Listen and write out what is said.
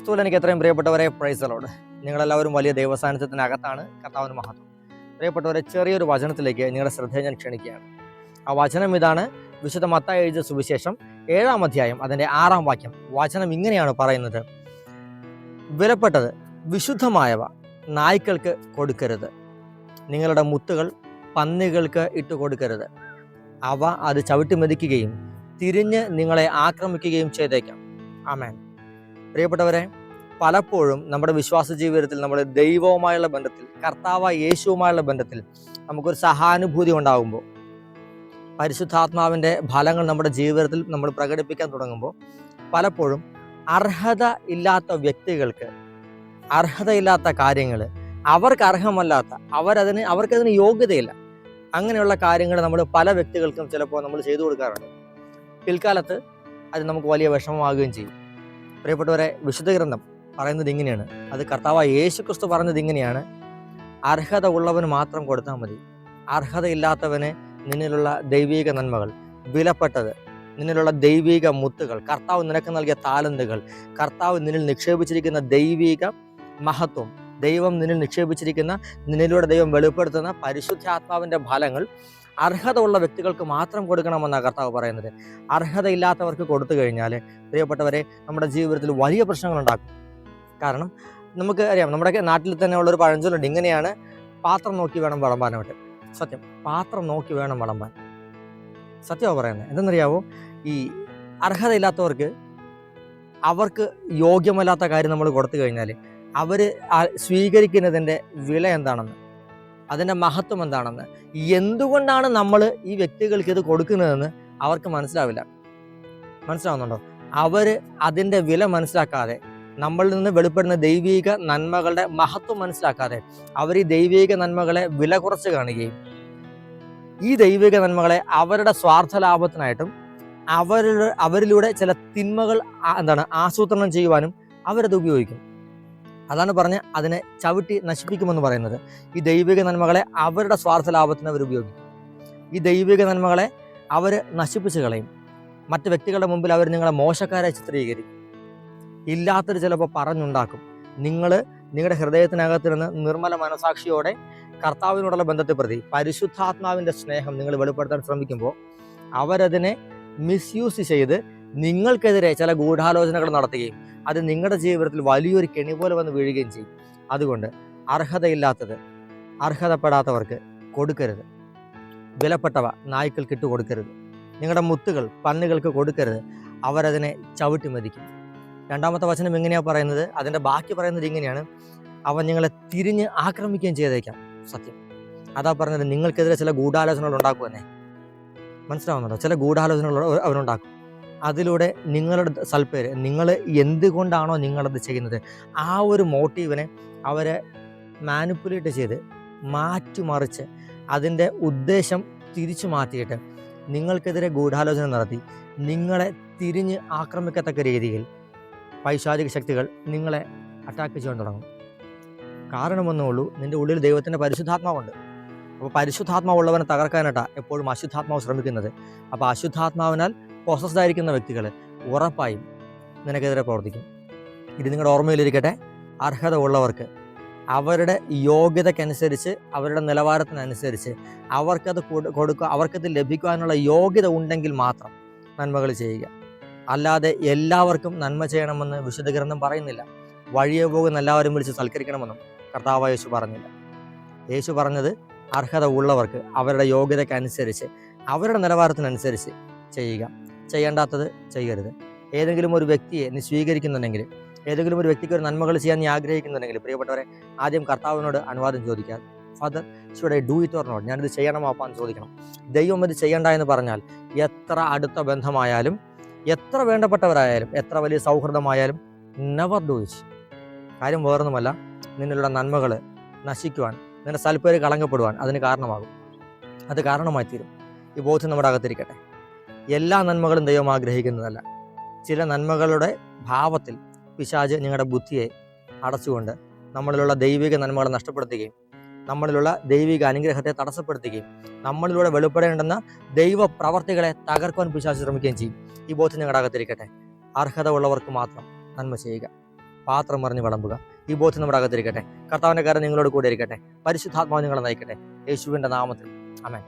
ക്രിസ്തുവിൽ എനിക്ക് എത്രയും പ്രിയപ്പെട്ടവരെ, പ്രൈസ് ദി ലോർഡ്. നിങ്ങളെല്ലാവരും വലിയ ദൈവസാന്നിധ്യത്തിനകത്താണ്. കർത്താവിന് മഹത്വം. പ്രിയപ്പെട്ടവരെ, ചെറിയൊരു വചനത്തിലേക്ക് നിങ്ങളുടെ ശ്രദ്ധയെ ഞാൻ ക്ഷണിക്കുകയാണ്. ആ വചനം ഇതാണ്. വിശുദ്ധ മത്തായി എഴുതിയ സുവിശേഷം 7-ാം അധ്യായം അതിൻ്റെ 6-ാം വാക്യം. വചനം ഇങ്ങനെയാണ് പറയുന്നത്: വിലപ്പെട്ടത് വിശുദ്ധമായവ നായ്ക്കൾക്ക് കൊടുക്കരുത്, നിങ്ങളുടെ മുത്തുകൾ പന്നികൾക്ക് ഇട്ട് കൊടുക്കരുത്, അവ അത് ചവിട്ടി മെതിക്കുകയും തിരിഞ്ഞ് നിങ്ങളെ ആക്രമിക്കുകയും ചെയ്തേക്കാം. ആമേൻ. പ്രിയപ്പെട്ടവരെ, പലപ്പോഴും നമ്മുടെ വിശ്വാസ ജീവിതത്തിൽ നമ്മൾ ദൈവവുമായുള്ള ബന്ധത്തിൽ, കർത്താവായ യേശുവുമായുള്ള ബന്ധത്തിൽ നമുക്കൊരു സഹാനുഭൂതി ഉണ്ടാകുമ്പോൾ, പരിശുദ്ധാത്മാവിൻ്റെ ഫലങ്ങൾ നമ്മുടെ ജീവിതത്തിൽ നമ്മൾ പ്രകടിപ്പിക്കാൻ തുടങ്ങുമ്പോൾ, പലപ്പോഴും അർഹത ഇല്ലാത്ത വ്യക്തികൾക്ക്, അർഹതയില്ലാത്ത കാര്യങ്ങൾ, അവർക്ക് അർഹമല്ലാത്ത, അവർക്കതിന് യോഗ്യതയില്ല, അങ്ങനെയുള്ള കാര്യങ്ങൾ നമ്മൾ പല വ്യക്തികൾക്കും ചിലപ്പോൾ നമ്മൾ ചെയ്തു കൊടുക്കാറുണ്ട്. പിൽക്കാലത്ത് അത് നമുക്ക് വലിയ വിഷമമാകുകയും ചെയ്യും. പ്രിയപ്പെട്ടവരെ, വിശുദ്ധ ഗ്രന്ഥം പറയുന്നത് ഇങ്ങനെയാണ്, അത് കർത്താവായ യേശു ക്രിസ്തു പറഞ്ഞത് ഇങ്ങനെയാണ്: അർഹത ഉള്ളവന് മാത്രം കൊടുത്താൽ മതി, അർഹതയില്ലാത്തവന് നിന്നിലുള്ള ദൈവിക നന്മകൾ, വിലപ്പെട്ടത്, നിന്നിലുള്ള ദൈവിക മുത്തുകൾ, കർത്താവ് നിനക്ക് നൽകിയ താലന്തുകൾ, കർത്താവ് നിന്നിൽ നിക്ഷേപിച്ചിരിക്കുന്ന ദൈവിക മഹത്വം, ദൈവം നിന്നിൽ നിക്ഷേപിച്ചിരിക്കുന്ന, നിന്നിലൂടെ ദൈവം വെളിപ്പെടുത്തുന്ന പരിശുദ്ധാത്മാവിൻ്റെ ഫലങ്ങൾ അർഹത ഉള്ള വ്യക്തികൾക്ക് മാത്രം കൊടുക്കണമെന്നാണ് കർത്താവ് പറയുന്നത്. അർഹതയില്ലാത്തവർക്ക് കൊടുത്തു കഴിഞ്ഞാൽ, പ്രിയപ്പെട്ടവരെ, നമ്മുടെ ജീവിതത്തിൽ വലിയ പ്രശ്നങ്ങളുണ്ടാക്കും. കാരണം നമുക്ക് അറിയാം, നമ്മുടെ നാട്ടിൽ തന്നെ ഉള്ളൊരു പഴഞ്ചൊല്ലുണ്ട്, ഇങ്ങനെയാണ്: പാത്രം നോക്കി വേണം വിളമ്പാനായിട്ട്. സത്യം, പാത്രം നോക്കി വേണം വിളമ്പാൻ. സത്യമാണ് പറയുന്നത്. എന്തെന്നറിയാവോ? ഈ അർഹതയില്ലാത്തവർക്ക്, അവർക്ക് യോഗ്യമല്ലാത്ത കാര്യം നമ്മൾ കൊടുത്തു കഴിഞ്ഞാൽ, അവർ സ്വീകരിക്കുന്നതിൻ്റെ വില എന്താണെന്ന്, അതിൻ്റെ മഹത്വം എന്താണെന്ന്, എന്തുകൊണ്ടാണ് നമ്മൾ ഈ വ്യക്തികൾക്ക് ഇത് കൊടുക്കുന്നതെന്ന് അവർക്ക് മനസ്സിലാവില്ല. മനസ്സിലാവുന്നുണ്ടോ? അവർ അതിൻ്റെ വില മനസ്സിലാക്കാതെ, നമ്മളിൽ നിന്ന് വെളിപ്പെടുന്ന ദൈവിക നന്മകളുടെ മഹത്വം മനസ്സിലാക്കാതെ, അവർ ഈ ദൈവിക നന്മകളെ വില കുറച്ച് കാണുകയും, ഈ ദൈവിക നന്മകളെ അവരുടെ സ്വാർത്ഥ ലാഭത്തിനായിട്ടും അവരിലൂടെ ചില തിന്മകൾ ആസൂത്രണം ചെയ്യുവാനും അവരത് ഉപയോഗിക്കും. അതാണ് പറഞ്ഞ് അതിനെ ചവിട്ടി നശിപ്പിക്കുമെന്ന് പറയുന്നത്. ഈ ദൈവിക നന്മകളെ അവരുടെ സ്വാർത്ഥ ലാഭത്തിന് അവർ ഉപയോഗിക്കും. ഈ ദൈവിക നന്മകളെ അവർ നശിപ്പിച്ച് കളയും. മറ്റ് വ്യക്തികളുടെ മുമ്പിൽ അവർ നിങ്ങളെ മോശക്കാരെ ചിത്രീകരിക്കും. ഇല്ലാത്തൊരു ചിലപ്പോൾ പറഞ്ഞുണ്ടാക്കും. നിങ്ങളുടെ ഹൃദയത്തിനകത്ത് നിന്ന് നിർമ്മല മനസാക്ഷിയോടെ കർത്താവിനോടുള്ള ബന്ധത്തെ പ്രതി പരിശുദ്ധാത്മാവിൻ്റെ സ്നേഹം നിങ്ങൾ വെളിപ്പെടുത്താൻ ശ്രമിക്കുമ്പോൾ, അവരതിനെ മിസ്യൂസ് ചെയ്ത് നിങ്ങൾക്കെതിരെ ചില ഗൂഢാലോചനകൾ നടത്തുകയും അത് നിങ്ങളുടെ ജീവിതത്തിൽ വലിയൊരു കെണി പോലെ വന്ന് വീഴുകയും ചെയ്യും. അതുകൊണ്ട് അർഹതയില്ലാത്തത് അർഹതപ്പെടാത്തവർക്ക് കൊടുക്കരുത്. വിലപ്പെട്ടവ നായ്ക്കൾക്ക് ഇട്ട് കൊടുക്കരുത്. നിങ്ങളുടെ മുത്തുകൾ പന്നികൾക്ക് കൊടുക്കരുത്, അവരതിനെ ചവിട്ടി മതിക്കും. 2-ാമത്തെ വചനം എങ്ങനെയാണ് പറയുന്നത്? അതിൻ്റെ ബാക്കി പറയുന്നത് ഇങ്ങനെയാണ്: അവൻ നിങ്ങളെ തിരിഞ്ഞ് ആക്രമിക്കുകയും ചെയ്തേക്കാം. സത്യം, അതാ പറഞ്ഞത്. നിങ്ങൾക്കെതിരെ ചില ഗൂഢാലോചനകൾ ഉണ്ടാക്കുമെന്നേ. മനസ്സിലാവുന്നുണ്ടോ? ചില ഗൂഢാലോചനകൾ അവരുണ്ടാക്കും. അതിലൂടെ നിങ്ങളുടെ സൽപ്പേര്, നിങ്ങൾ എന്തുകൊണ്ടാണോ നിങ്ങളത് ചെയ്യുന്നത്, ആ ഒരു മോട്ടീവിനെ അവരെ മാനിപ്പുലേറ്റ് ചെയ്ത് മാറ്റിമറിച്ച് അതിൻ്റെ ഉദ്ദേശം തിരിച്ചു മാറ്റിയിട്ട് നിങ്ങൾക്കെതിരെ ഗൂഢാലോചന നടത്തി നിങ്ങളെ തിരിഞ്ഞ് ആക്രമിക്കത്തക്ക രീതിയിൽ പൈശാചിക ശക്തികൾ നിങ്ങളെ അറ്റാക്ക് ചെയ്യാൻ തുടങ്ങും. കാരണമൊന്നേ ഉള്ളൂ, നിൻ്റെ ഉള്ളിൽ ദൈവത്തിൻ്റെ പരിശുദ്ധാത്മാവുണ്ട്. അപ്പോൾ പരിശുദ്ധാത്മാവുള്ളവനെ തകർക്കാനായിട്ടാണ് എപ്പോഴും അശുദ്ധാത്മാവ് ശ്രമിക്കുന്നത്. അപ്പോൾ അശുദ്ധാത്മാവിനാൽ പൊസസ്ഡ് ആയിരിക്കുന്ന വ്യക്തികൾ ഉറപ്പായും നിനക്കെതിരെ പ്രവർത്തിക്കും. ഇത് നിങ്ങളുടെ ഓർമ്മയിലിരിക്കട്ടെ. അർഹത ഉള്ളവർക്ക് അവരുടെ യോഗ്യതയ്ക്കനുസരിച്ച്, അവരുടെ നിലവാരത്തിനനുസരിച്ച് അവർക്കത് കൊടുക്കുക, അവർക്കത് ലഭിക്കുവാനുള്ള യോഗ്യത ഉണ്ടെങ്കിൽ മാത്രം നന്മകൾ ചെയ്യുക. അല്ലാതെ എല്ലാവർക്കും നന്മ ചെയ്യണമെന്ന് വിശുദ്ധ ഗ്രന്ഥം പറയുന്നില്ല. വഴിയെ പോകുന്ന എല്ലാവരും വിളിച്ച് സൽക്കരിക്കണമെന്നും കർത്താവായ യേശു പറഞ്ഞില്ല. യേശു പറഞ്ഞത് അർഹത ഉള്ളവർക്ക് അവരുടെ യോഗ്യതയ്ക്കനുസരിച്ച്, അവരുടെ നിലവാരത്തിനനുസരിച്ച് ചെയ്യുക. ചെയ്യേണ്ടാത്തത് ചെയ്യരുത്. ഏതെങ്കിലും ഒരു വ്യക്തിയെ നീ സ്വീകരിക്കുന്നുണ്ടെങ്കിൽ, ഏതെങ്കിലും ഒരു വ്യക്തിക്ക് ഒരു നന്മകൾ ചെയ്യാൻ നീ ആഗ്രഹിക്കുന്നുണ്ടെങ്കിൽ, പ്രിയപ്പെട്ടവരെ, ആദ്യം കർത്താവിനോട് അനുവാദം ചോദിക്കുക. Father, should I do it or not? ഞാനിത് ചെയ്യണമോ അപ്പാന്ന് ചോദിക്കണം. ദൈവം ഇത് ചെയ്യണ്ട എന്ന് പറഞ്ഞാൽ, എത്ര അടുത്ത ബന്ധമായാലും, എത്ര വേണ്ടപ്പെട്ടവരായാലും, എത്ര വലിയ സൗഹൃദമായാലും, നെവർ ഡു ഇറ്റ്. കാര്യം വേറൊന്നുമല്ല, നിന്നിലുള്ള നന്മകൾ നശിക്കുവാൻ, നിന്റെ സൽപ്പേര് കളങ്കപ്പെടുവാൻ അതിന് കാരണമാകും. അത് കാരണമായി തീരും. ഈ ബോധ്യം നമ്മുടെ അകത്തിരിക്കട്ടെ. എല്ലാ നന്മകളും ദൈവം ആഗ്രഹിക്കുന്നതല്ല. ചില നന്മകളുടെ ഭാവത്തിൽ പിശാച് നിങ്ങളുടെ ബുദ്ധിയെ അടച്ചുകൊണ്ട് നമ്മളിലുള്ള ദൈവിക നന്മകളെ നഷ്ടപ്പെടുത്തുകയും, നമ്മളിലുള്ള ദൈവിക അനുഗ്രഹത്തെ തടസ്സപ്പെടുത്തുകയും, നമ്മളിലൂടെ വെളിപ്പെടേണ്ടുന്ന ദൈവ പ്രവർത്തികളെ തകർക്കുവാൻ പിശാച് ശ്രമിക്കുകയും ചെയ്യും. ഈ ബോധ്യം നിങ്ങളുടെ അകത്തിരിക്കട്ടെ. അർഹത ഉള്ളവർക്ക് മാത്രം നന്മ ചെയ്യുക. പാത്രം മറിഞ്ഞ് വിളമ്പുക. ഈ ബോധ്യം നമ്മുടെ അകത്തിരിക്കട്ടെ. കർത്താവിൻ്റെ കാര്യം നിങ്ങളോട് കൂടെ ഇരിക്കട്ടെ. പരിശുദ്ധാത്മാവ് നിങ്ങളെ നയിക്കട്ടെ. യേശുവിൻ്റെ നാമത്തിൽ ആമേൻ.